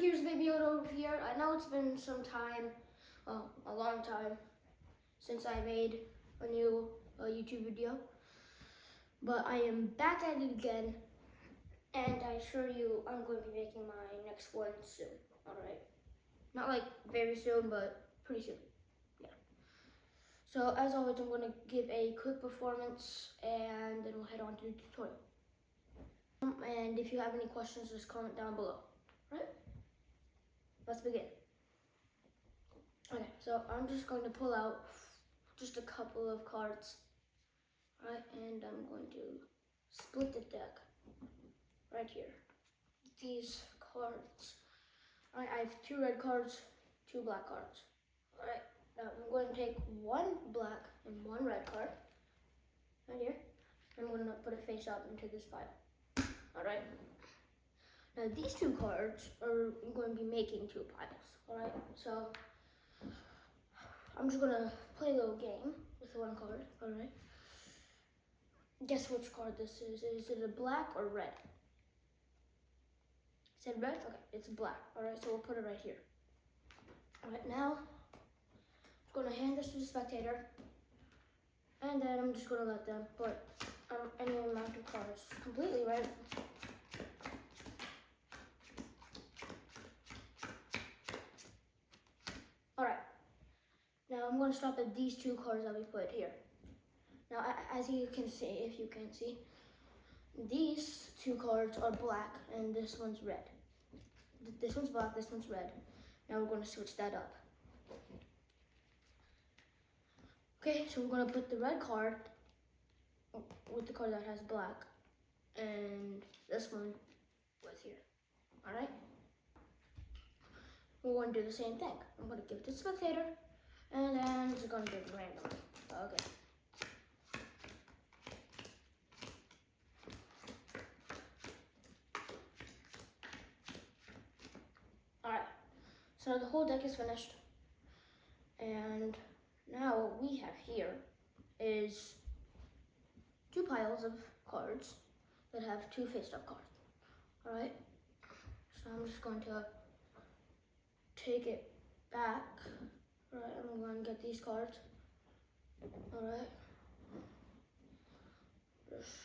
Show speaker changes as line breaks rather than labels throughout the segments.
Gears Baby Yoda over here. I know it's been some time, a long time, since I made a new YouTube video, but I am back at it again, and I assure you I'm going to be making my next one soon, alright? Not like very soon, but pretty soon, yeah. So as always, I'm going to give a quick performance, and then we'll head on to the tutorial. And if you have any questions, just comment down below, right? Let's begin. Okay, so I'm just going to pull out just a couple of cards, right? And I'm going to split the deck right here. These cards. All right, I have 2 red cards, 2 black cards. All right, now I'm going to take 1 black and 1 red card right here. I'm going to put it face up into this pile. All right. Now these 2 cards are going to be making 2 piles. All right, so I'm just going to play a little game with 1 card. All right. Guess which card this is. Is it a black or red? Said red? Okay, it's black. All right, so we'll put it right here. All right, now I'm going to hand this to the spectator, and then I'm just going to let them put any amount of cards completely right. All right, now I'm going to stop at these 2 cards that we put here. Now, as you can see, if you can see, these 2 cards are black and this one's red. This one's black, this one's red. Now we're going to switch that up. Okay, so we're going to put the red card with the card that has black and this one with here. All right? We're going to do the same thing. I'm going to give it to the spectator and then it's going to be random. Okay. So the whole deck is finished, and now what we have here is 2 piles of cards that have 2 face-up cards. All right, so I'm just going to take it back. All right, I'm going to get these cards. All right, just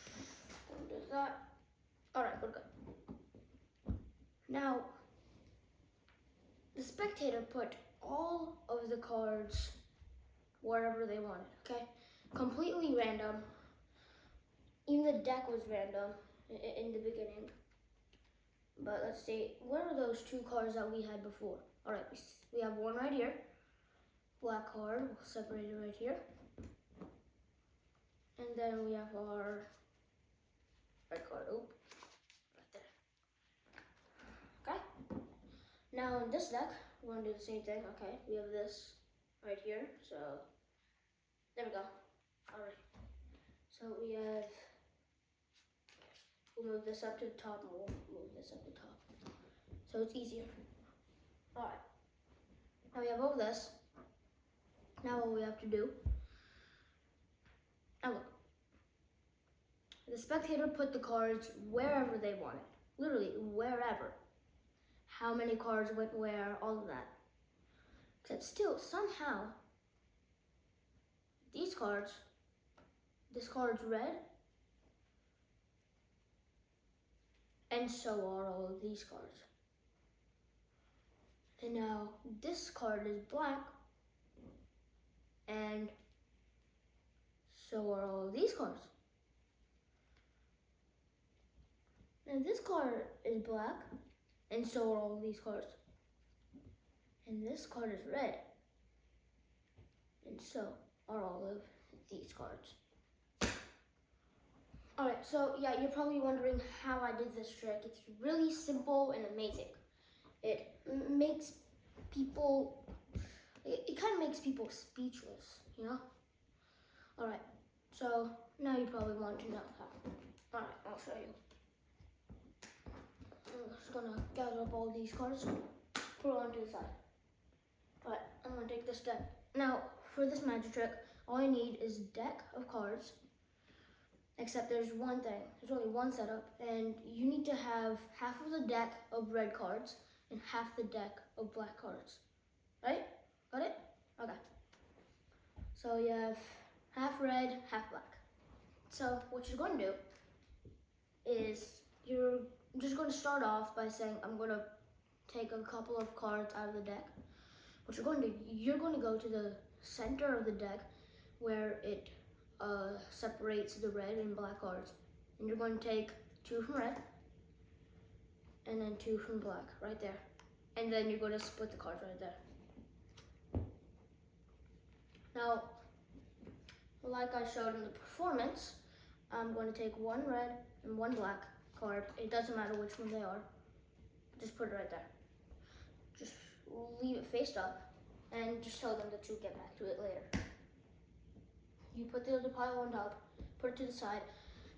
going to do that. All right, we're good. Now, the spectator put all of the cards wherever they wanted, okay? Completely random. Even the deck was random in the beginning. But let's see, where are those 2 cards that we had before? All right, we have 1 right here. Black card, we'll separate it right here. And then we have our red card, right there. Okay? Now in this deck, we're going to do the same thing. Okay, we have this right here. So, there we go. Alright. So we'll move this up to the top and we'll move this up to the top. So it's easier. Alright. Now we have all this. Now what we have to do, now look. The spectator put the cards wherever they wanted. Literally, wherever. How many cards went where, all of that. Except still, somehow, this card's red, and so are all of these cards. And now, this card is black, and so are all of these cards. And this card is black, and so are all of these cards. And this card is red. And so are all of these cards. Alright, so yeah, you're probably wondering how I did this trick. It's really simple and amazing. It makes people, it kind of makes people speechless, you know? Alright, so now you probably want to know how. Alright, I'll show you. I'm just gonna gather up all these cards, put it onto the side. Alright, I'm gonna take this deck. Now, for this magic trick, all I need is a deck of cards, except there's one thing. There's only one setup, and you need to have half of the deck of red cards and half the deck of black cards. Right? Got it? Okay. So you have half red, half black. So what you're going to do is you're just going to start off by saying, I'm going to take a couple of cards out of the deck. What you're going to do, you're going to go to the center of the deck where it separates the red and black cards. And you're going to take 2 from red and then 2 from black, right there. And then you're going to split the cards right there. Now, like I showed in the performance, I'm going to take 1 red and 1 black card. It doesn't matter which one they are. Just put it right there. Just leave it faced up and just tell them that you'll get back to it later. You put the other pile on top, put it to the side,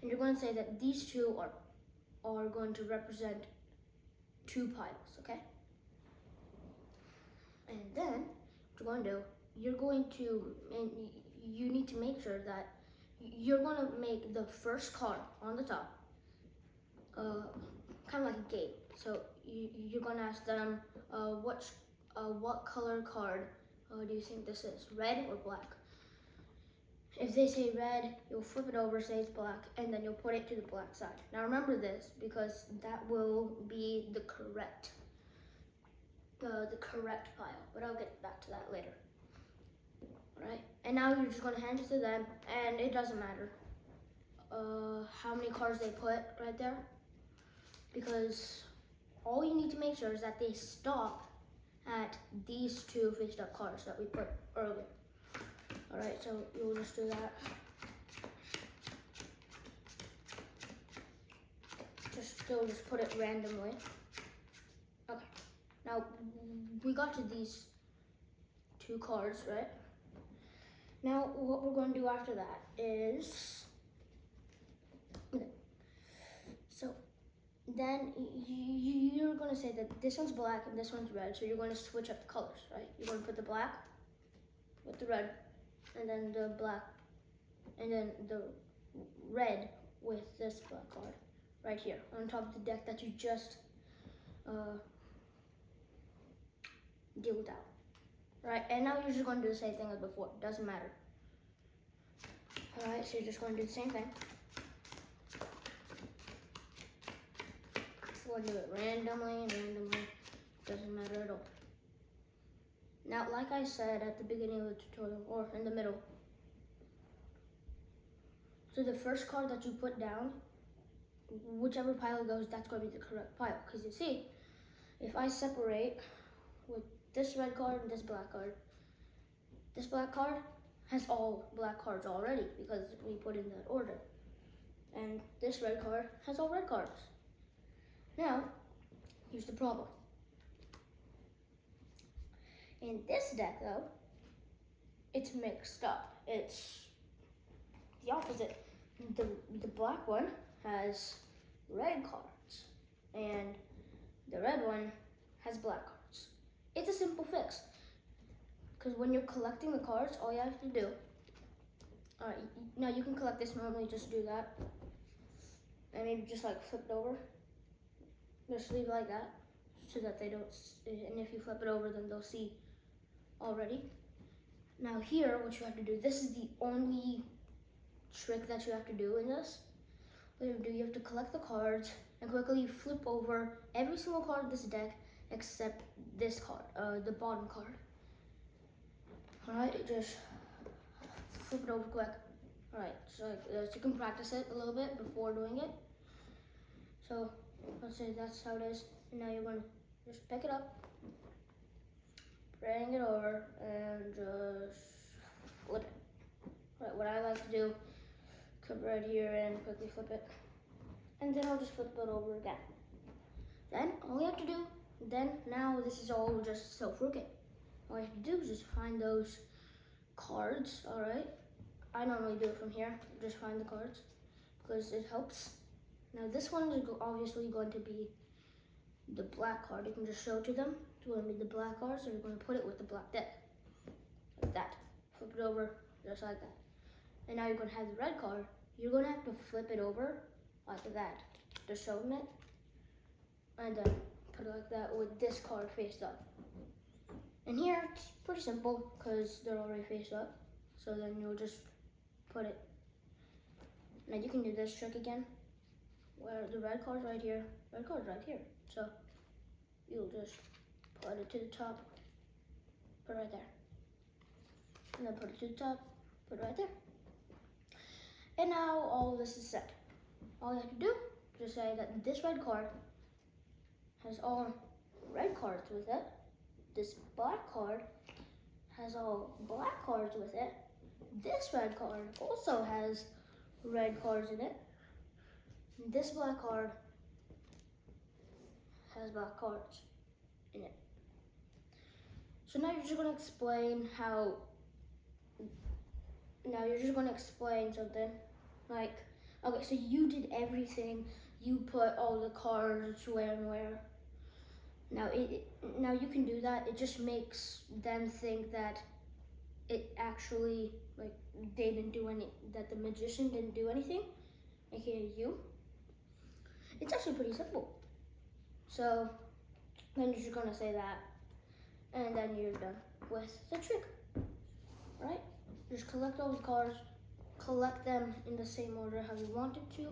and you're going to say that these 2 are going to represent 2 piles, okay? And then what you're going to do, you're going to, and you need to make sure that you're going to make the first card on the top kind of like a gate. So you're going to ask them, what color card do you think this is, red or black? If they say red, you'll flip it over, say it's black, and then you'll put it to the black side. Now remember this, because that will be the correct pile, but I'll get back to that later. Alright, and now you're just going to hand it to them, and it doesn't matter how many cards they put right there, because all you need to make sure is that they stop at these 2 faced up cards that we put earlier. Alright, so you'll just do that. Just put it randomly. Okay, now we got to these 2 cards, right? Now what we're going to do after that is, so then you're going to say that this one's black and this one's red, so you're going to switch up the colors, right? You're going to put the black with the red, and then the black, and then the red with this black card right here on top of the deck that you just dealt out. Right, and now you're just going to do the same thing as before. Doesn't matter. Alright, so you're just going to do the same thing. We'll do it randomly. Doesn't matter at all. Now, like I said at the beginning of the tutorial, or in the middle, so the first card that you put down, whichever pile it goes, that's going to be the correct pile. Because you see, if I separate with this red card and this black card has all black cards already because we put in that order. And this red card has all red cards. Now, here's the problem. In this deck though, it's mixed up. It's the opposite. The black one has red cards and the red one has black cards. It's a simple fix, because when you're collecting the cards, all you have to do, now you can collect this normally, just do that, and maybe just like flip it over, just leave it like that, so that they don't, and if you flip it over, then they'll see already. Now here, what you have to do, this is the only trick that you have to do in this. What you have to do, you have to collect the cards, and quickly flip over every single card of this deck, except this card, the bottom card. Alright, just flip it over quick. Alright, so you can practice it a little bit before doing it. So let's say that's how it is. And now you're going to just pick it up, bring it over, and just flip it. Alright, what I like to do, come right here and quickly flip it. And then I'll just flip it over again. Then all you have to do, now this is all just self-working. All you have to do is just find those cards, alright? I normally do it from here, just find the cards, because it helps. Now this one is obviously going to be the black card. You can just show it to them. It's going to be the black card, so you're going to put it with the black deck. Like that. Flip it over, just like that. And now you're going to have the red card. You're going to have to flip it over like that. Just show them it. And then put it like that with this card face up. And here it's pretty simple because they're already face up. So then you'll just put it. Now you can do this trick again, where the red card's right here, red card's right here. So you'll just put it to the top, put it right there. And then put it to the top, put it right there. And now all of this is set. All you have to do is just say that this red card has all red cards with it. This black card has all black cards with it. This red card also has red cards in it. This black card has black cards in it. So now you're just going to explain how. Now you're just going to explain something. Like, okay, so you did everything. You put all the cards where and where. Now now you can do that. It just makes them think that it actually, like, they didn't do any, that the magician didn't do anything, aka you. It's actually pretty simple. So then you're just gonna say that, and then you're done with the trick, right? Just collect all the cards, collect them in the same order how you want it to.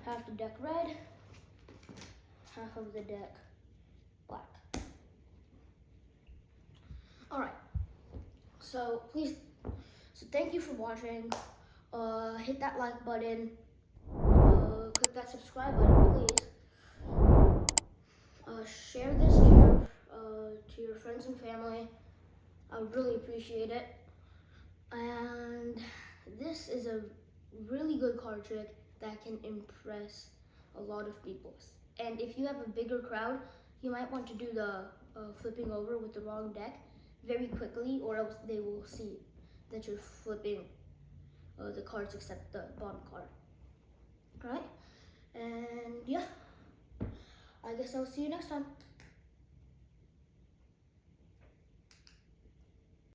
Half the deck red, half of the deck black. All right. So thank you for watching. Hit that like button. Click that subscribe button, please. Share this to your friends and family. I really appreciate it. And this is a really good card trick that can impress a lot of people. And if you have a bigger crowd, you might want to do the flipping over with the wrong deck very quickly, or else they will see that you're flipping the cards except the bottom card. Alright? And yeah, I guess I'll see you next time.